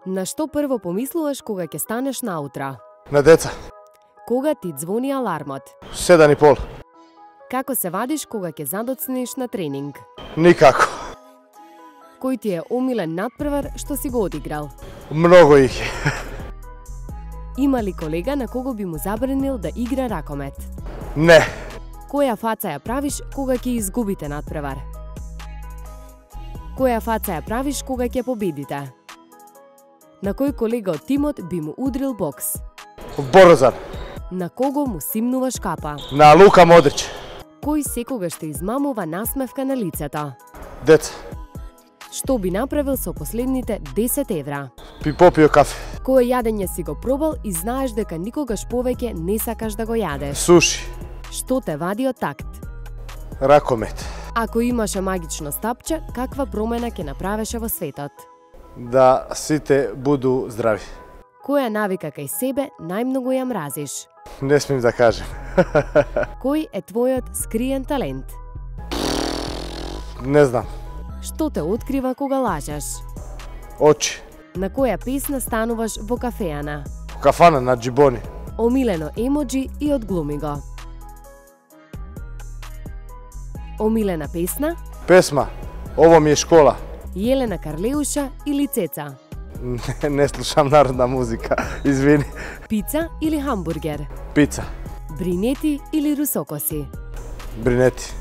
На што прво помислуваш кога ќе станеш наутро? На деца. Кога ти звони алармот? 7:30. Како се вадиш кога ќе задоцнеш на тренинг? Никако. Кој ти е омилен натпревар што си го одиграл? Многу их е. Има ли колега на кого би му забранил да игра ракомет? Не. Која фаца ја правиш кога ќе изгубите натпревар? Која фаца ја правиш кога ќе победите? На кој колега од тимот би му удрил бокс? Борозан. На кого му симнуваш капа? На Лука Модрич. Кој секогаш те измамува насмевка на лицето? Деца. Што би направил со последните 10 евра? Би попио кафе. Кое јадење си го пробал и знаеш дека никогаш повеќе не сакаш да го јадеш? Суши. Што те вади од такт? Ракомет. Ако имаше магично стапче, каква промена ќе направеше во светот? Да сите буду здрави. Која навика кај себе најмногу ја мразиш? Не смем да кажем. Кој е твојот скриен талент? Не знам. Што те открива кога лажеш? Очи. На која песна стануваш во кафеана? Кафана на Джибони. Омилено емоджи и одглуми го. Омилена песна? Песма. Ово ми е школа. Јелена Карлеуша или Цеца? Не слушам народна музика. Извини. Пица или хамбургер? Пица. Бринети или русокоси? Бринети.